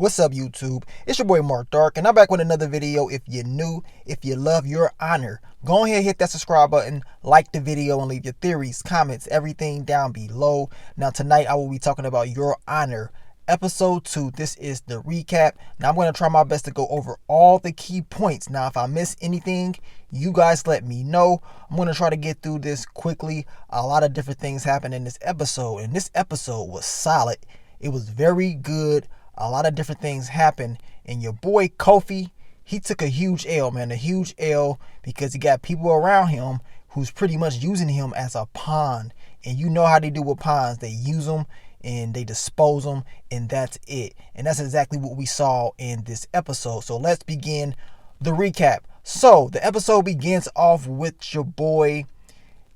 What's up, YouTube? It's your boy Mark Dark, and I'm back with another video. If you're new, if you love Your Honor, go ahead, hit that subscribe button, like the video, and leave your theories, comments, everything down below. Now, tonight I will be talking about Your Honor, episode 2. This is the recap. Now, I'm going to try my best to go over all the key points. Now, if I miss anything, you guys let me know. I'm going to try to get through this quickly. A lot of different things happened in this episode, and this episode was solid. It was very good. A lot of different things happened, and your boy Kofi, he took a huge L, man, a huge L, because he got people around him who's pretty much using him as a pawn. And you know how they do with pawns. They use them and they dispose them, and that's it. And that's exactly what we saw in this episode. So let's begin the recap. So the episode begins off with your boy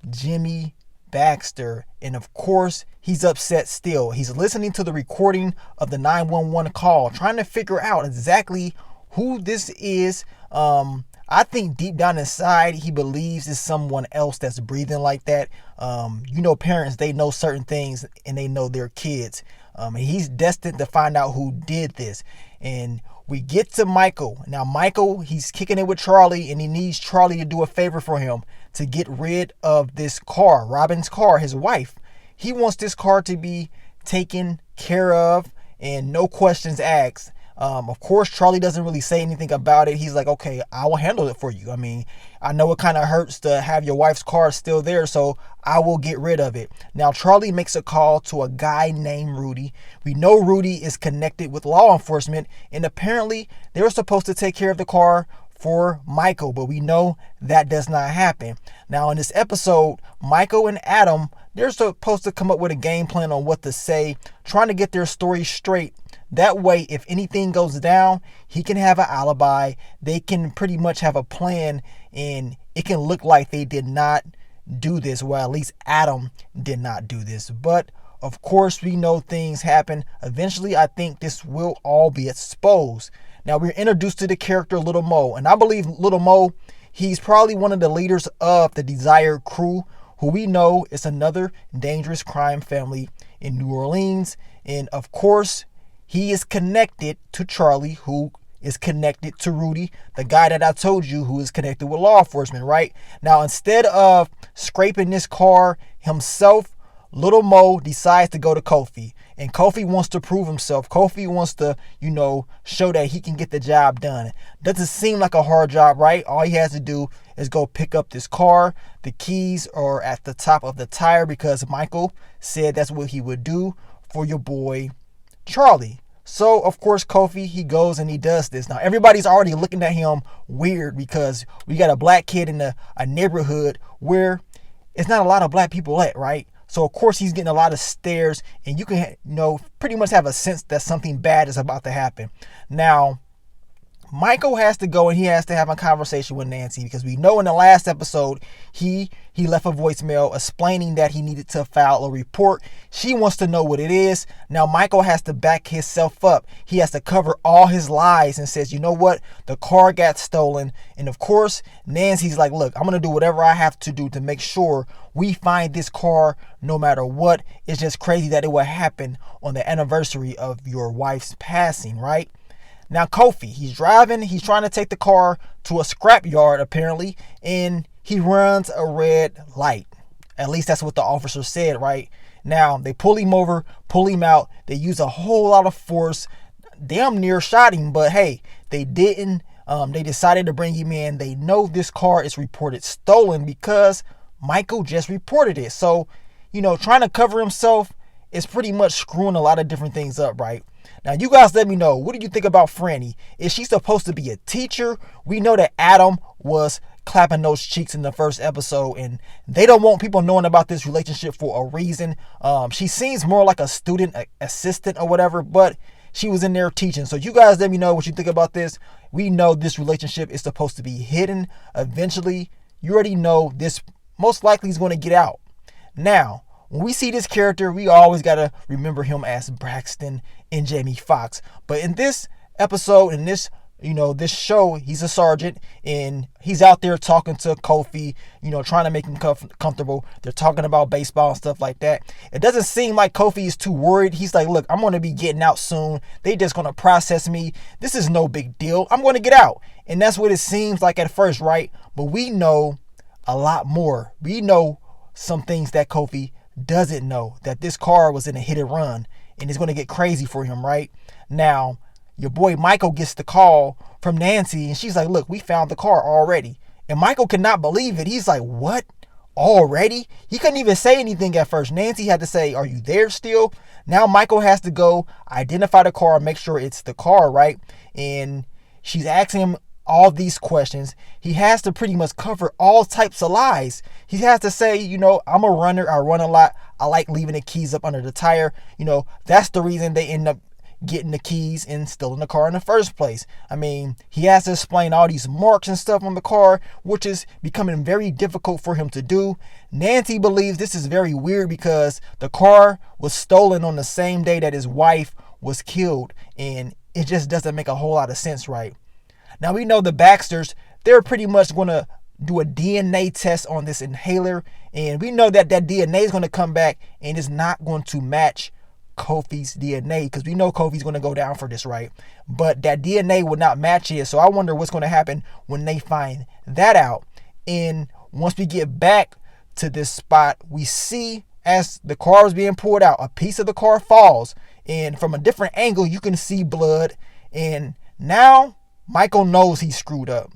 Jimmy Baxter, and of course he's upset still. He's listening to the recording of the 911 call, trying to figure out exactly who this is. I think deep down inside he believes it's someone else that's breathing like that. Parents, they know certain things and they know their kids. He's destined to find out who did this. And we get to Michael. Now, Michael, he's kicking it with Charlie, and he needs Charlie to do a favor for him to get rid of this car, Robin's car, his wife. He wants this car to be taken care of and no questions asked. Of course, Charlie doesn't really say anything about it. He's like, okay, I will handle it for you. I mean, I know it kind of hurts to have your wife's car still there, so I will get rid of it. Now, Charlie makes a call to a guy named Rudy. We know Rudy is connected with law enforcement, and apparently they were supposed to take care of the car for Michael, but we know that does not happen. Now, in this episode, Michael and Adam, they're supposed to come up with a game plan on what to say, trying to get their story straight. That way, if anything goes down, he can have an alibi. They can pretty much have a plan, and it can look like they did not do this. Well, at least Adam did not do this. But of course, we know things happen. Eventually, I think this will all be exposed. Now, we're introduced to the character Little Mo, and I believe Little Mo, he's probably one of the leaders of the Desired Crew, who we know is another dangerous crime family in New Orleans. And of course, he is connected to Charlie, who is connected to Rudy, the guy that I told you who is connected with law enforcement, right? Now, instead of scraping this car himself, Little Mo decides to go to Kofi. And Kofi wants to prove himself. Kofi wants to, show that he can get the job done. Doesn't seem like a hard job, right? All he has to do is go pick up this car. The keys are at the top of the tire because Michael said that's what he would do for your boy Charlie. So, of course, Kofi, he goes and he does this. Now, everybody's already looking at him weird because we got a black kid in a neighborhood where it's not a lot of black people at, right? So, of course, he's getting a lot of stares, and you can, pretty much have a sense that something bad is about to happen. Now, Michael has to go and he has to have a conversation with Nancy because we know in the last episode he left a voicemail explaining that he needed to file a report. She wants to know what it is. Now Michael has to back himself up. He has to cover all his lies and says, you know what? The car got stolen. And of course, Nancy's like, look, I'm going to do whatever I have to do to make sure we find this car no matter what. It's just crazy that it will happen on the anniversary of your wife's passing, right? Now, Kofi, he's driving. He's trying to take the car to a scrap yard, apparently, and he runs a red light. At least that's what the officer said, right? Now, they pull him over, pull him out. They use a whole lot of force, damn near shot him, but hey, they didn't. They decided to bring him in. They know this car is reported stolen because Michael just reported it. So, trying to cover himself is pretty much screwing a lot of different things up, right? Now, you guys let me know, what do you think about Franny? Is she supposed to be a teacher? We know that Adam was clapping those cheeks in the first episode, and they don't want people knowing about this relationship for a reason. She seems more like a student assistant or whatever, but she was in there teaching. So you guys let me know what you think about this. We know this relationship is supposed to be hidden. Eventually, you already know this most likely is going to get out. Now, when we see this character, we always got to remember him as Braxton and Jamie Foxx. But in this episode, in this this show, he's a sergeant and he's out there talking to Kofi, trying to make him comfortable. They're talking about baseball and stuff like that. It doesn't seem like Kofi is too worried. He's like, look, I'm going to be getting out soon. They just going to process me. This is no big deal. I'm going to get out. And that's what it seems like at first, right? But we know a lot more. We know some things that Kofi doesn't know, that this car was in a hit and run and it's going to get crazy for him, right? Now, your boy Michael gets the call from Nancy and she's like, look, we found the car already. And Michael cannot believe it. He's like, what? Already? He couldn't even say anything at first. Nancy had to say, are you there still? Now Michael has to go identify the car, make sure it's the car, right? And she's asking him all these questions. He has to pretty much cover all types of lies. He has to say, I'm a runner. I run a lot. I like leaving the keys up under the tire. That's the reason they end up getting the keys and stealing the car in the first place. I mean, he has to explain all these marks and stuff on the car, which is becoming very difficult for him to do. Nancy believes this is very weird because the car was stolen on the same day that his wife was killed, and it just doesn't make a whole lot of sense, right? Now, we know the Baxters, they're pretty much going to do a DNA test on this inhaler, and we know that DNA is going to come back and it's not going to match Kofi's DNA, because we know Kofi's going to go down for this, right? But that DNA would not match it. So I wonder what's going to happen when they find that out. And once we get back to this spot, we see as the car is being pulled out, a piece of the car falls, and from a different angle you can see blood. And now Michael knows he screwed up.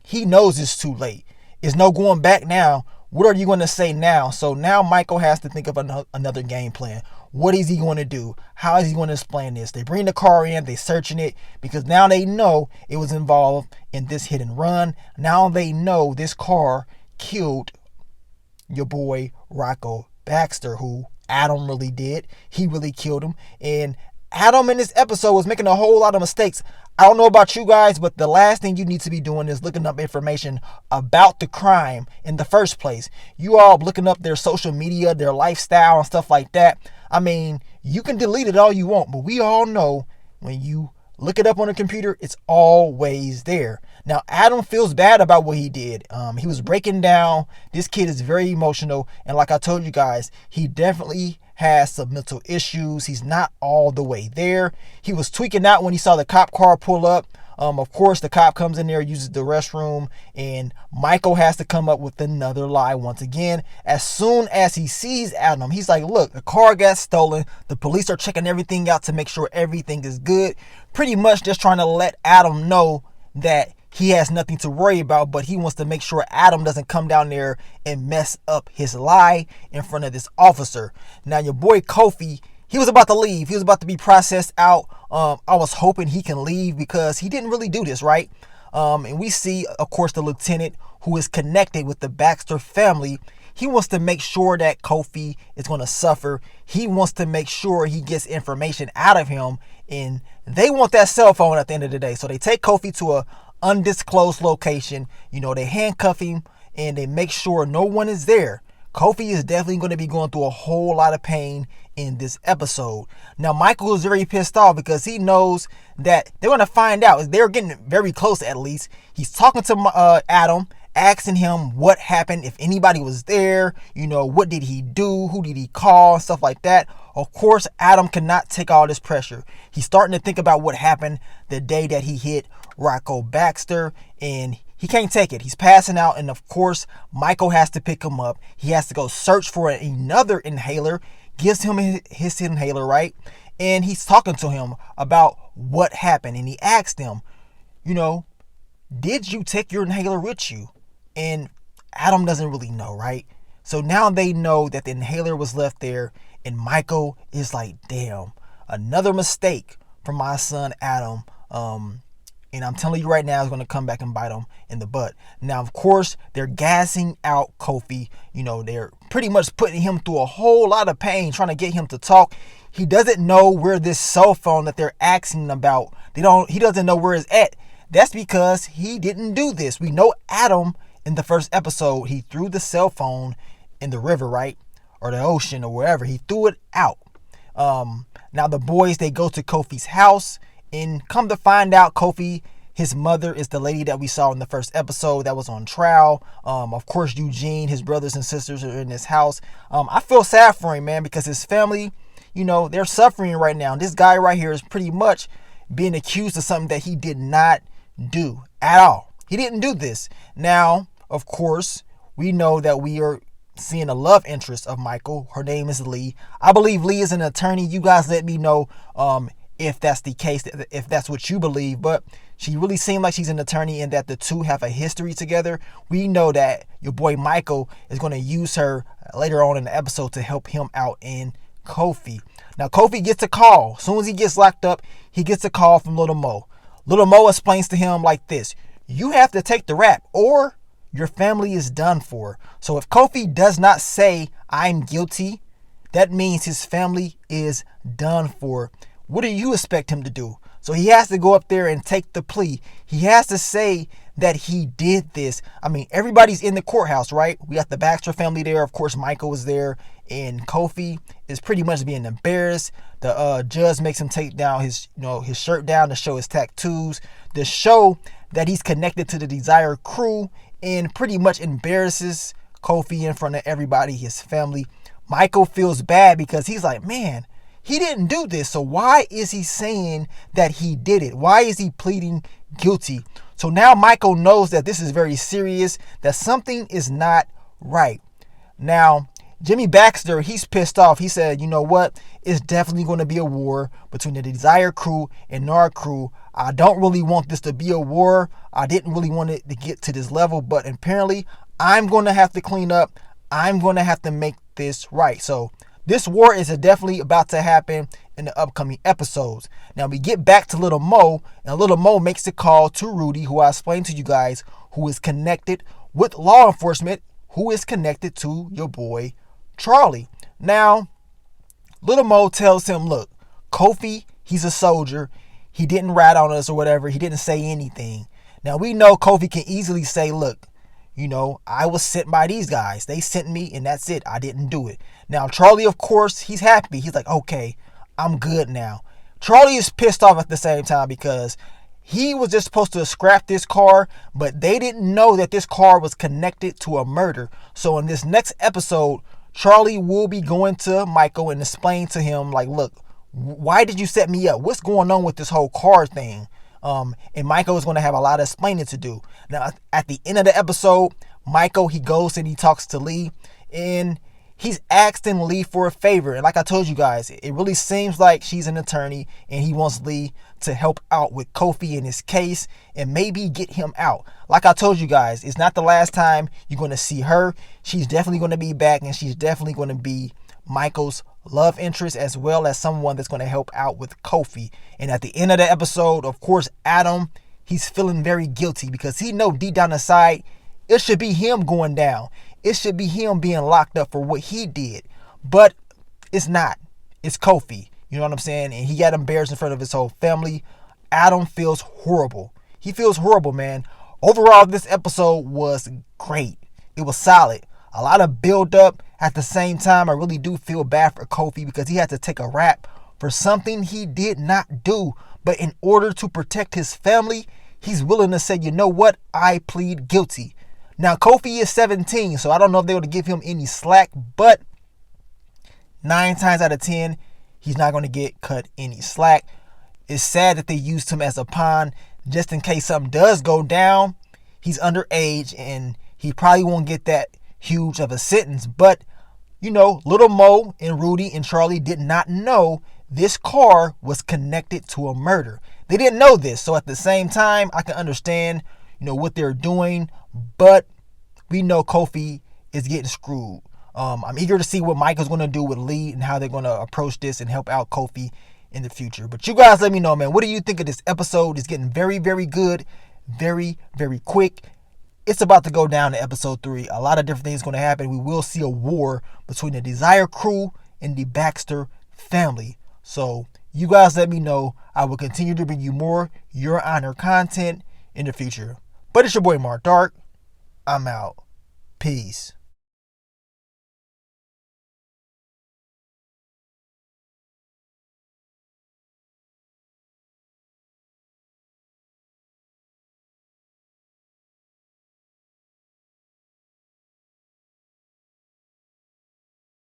He knows it's too late. There's no going back now. What are you going to say now? So now Michael has to think of another game plan. What is he going to do? How is he going to explain this? They bring the car in, they searching it because now they know it was involved in this hit and run. Now they know this car killed your boy Rocco Baxter, who Adam really did. He really killed him. And Adam in this episode was making a whole lot of mistakes. I don't know about you guys, but the last thing you need to be doing is looking up information about the crime in the first place. You all looking up their social media, their lifestyle and stuff like that. I mean, you can delete it all you want, but we all know when you look it up on a computer, it's always there. Now, Adam feels bad about what he did. He was breaking down. This kid is very emotional. And like I told you guys, he definitely has some mental issues. He's not all the way there. He was tweaking out when he saw the cop car pull up. Of course, the cop comes in there, uses the restroom, and Michael has to come up with another lie once again. As soon as he sees Adam, he's like, look, the car got stolen. The police are checking everything out to make sure everything is good. Pretty much just trying to let Adam know that he has nothing to worry about, but he wants to make sure Adam doesn't come down there and mess up his lie in front of this officer. Now, your boy Kofi, he was about to leave. He was about to be processed out. I was hoping he can leave because he didn't really do this, right? And we see, of course, the lieutenant who is connected with the Baxter family. He wants to make sure that Kofi is going to suffer. He wants to make sure he gets information out of him. And they want that cell phone at the end of the day. So they take Kofi to a undisclosed location. They handcuff him and they make sure no one is there. Kofi is definitely going to be going through a whole lot of pain in this episode. Now, Michael is very pissed off because he knows that they're going to find out. They're getting very close, at least. He's talking to Adam, asking him what happened, if anybody was there, what did he do, who did he call, stuff like that. Of course, Adam cannot take all this pressure. He's starting to think about what happened the day that he hit Rocco Baxter, and he can't take it. He's passing out, and of course, Michael has to pick him up. He has to go search for another inhaler, gives him his inhaler, right? And he's talking to him about what happened, and he asked him, did you take your inhaler with you? And Adam doesn't really know, right? So now they know that the inhaler was left there, and Michael is like, damn, another mistake from my son Adam. And I'm telling you right now, it's going to come back and bite him in the butt. Now, of course, they're gassing out Kofi. They're pretty much putting him through a whole lot of pain, trying to get him to talk. He doesn't know where this cell phone that they're asking about, he doesn't know where it's at. That's because he didn't do this. We know Adam, in the first episode, he threw the cell phone in the river, right? Or the ocean or wherever. He threw it out. Now the boys, they go to Kofi's house, and come to find out, Kofi His mother is the lady that we saw in the first episode that was on trial. Of course, Eugene, his brothers and sisters are in this house. I feel sad for him, man, because his family, they're suffering right now. This guy right here is pretty much being accused of something that he did not do at all. He didn't do this. Now, of course, we know that we are seeing a love interest of Michael. Her name is Lee. I believe Lee is an attorney. You guys let me know if that's the case, if that's what you believe. But she really seemed like she's an attorney and that the two have a history together. We know that your boy Michael is going to use her later on in the episode to help him out in Kofi. Now, Kofi gets a call. As soon as he gets locked up, he gets a call from Little Mo. Little Mo explains to him like this: you have to take the rap or your family is done for. So if Kofi does not say I'm guilty, that means his family is done for. What do you expect him to do? So he has to go up there and take the plea. He has to say that he did this. I mean, everybody's in the courthouse, right? We got the Baxter family there. Of course, Michael is there. And Kofi is pretty much being embarrassed. The judge makes him take down his shirt down to show his tattoos, to show that he's connected to the Desire crew, and pretty much embarrasses Kofi in front of everybody, his family. Michael feels bad because he's like, man, he didn't do this. So why is he saying that he did it? Why is he pleading guilty? So now Michael knows that this is very serious, that something is not right. Now, Jimmy Baxter, he's pissed off. He said, you know what? It's definitely going to be a war between the Desire crew and our crew. I don't really want this to be a war. I didn't really want it to get to this level, but apparently I'm going to have to clean up. I'm going to have to make this right. So this war is definitely about to happen in the upcoming episodes. Now we get back to Little Mo, and Little Mo makes a call to Rudy, who I explained to you guys, who is connected with law enforcement, who is connected to your boy Charlie. Now, Little Mo tells him, look, Kofi, he's a soldier. He didn't rat on us or whatever. He didn't say anything. Now, we know Kofi can easily say, look, I was sent by these guys. They sent me and that's it. I didn't do it. Now, Charlie, of course, he's happy. He's like, okay, I'm good now. Charlie is pissed off at the same time because he was just supposed to scrap this car, but they didn't know that this car was connected to a murder. So in this next episode, Charlie will be going to Michael and explain to him, like, look, why did you set me up? What's going on with this whole car thing? And Michael is going to have a lot of explaining to do. Now, at the end of the episode, Michael, he goes and he talks to Lee, and he's asking Lee for a favor. And like I told you guys, it really seems like she's an attorney, and he wants Lee to help out with Kofi in his case and maybe get him out. Like I told you guys, it's not the last time you're going to see her. She's definitely going to be back, and she's definitely going to be Michael's love interest, as well as someone that's going to help out with Kofi. And at the end of the episode, of course, Adam, he's feeling very guilty because he know deep down inside it should be him going down. It should be him being locked up for what he did. But it's not. It's Kofi. You know what I'm saying? And he got embarrassed in front of his whole family. Adam feels horrible. He feels horrible, man. Overall, this episode was great. It was solid. A lot of build up. At the same time, I really do feel bad for Kofi because he had to take a rap for something he did not do. But in order to protect his family, he's willing to say, you know what? I plead guilty. Now, Kofi is 17, so I don't know if they would give him any slack, but 9 times out of 10, he's not going to get cut any slack. It's sad that they used him as a pawn just in case something does go down. He's underage, and he probably won't get that huge of a sentence. But, Little Mo and Rudy and Charlie did not know this car was connected to a murder. They didn't know this. So at the same time, I can understand, what they're doing. But we know Kofi is getting screwed. I'm eager to see what Michael's going to do with Lee and how they're going to approach this and help out Kofi in the future. But you guys let me know, man. What do you think of this episode? It's getting very, very good. Very, very quick. It's about to go down to episode 3. A lot of different things going to happen. We will see a war between the Desire crew and the Baxter family. So you guys let me know. I will continue to bring you more Your Honor content in the future. But it's your boy Mark Dark. I'm out. Peace.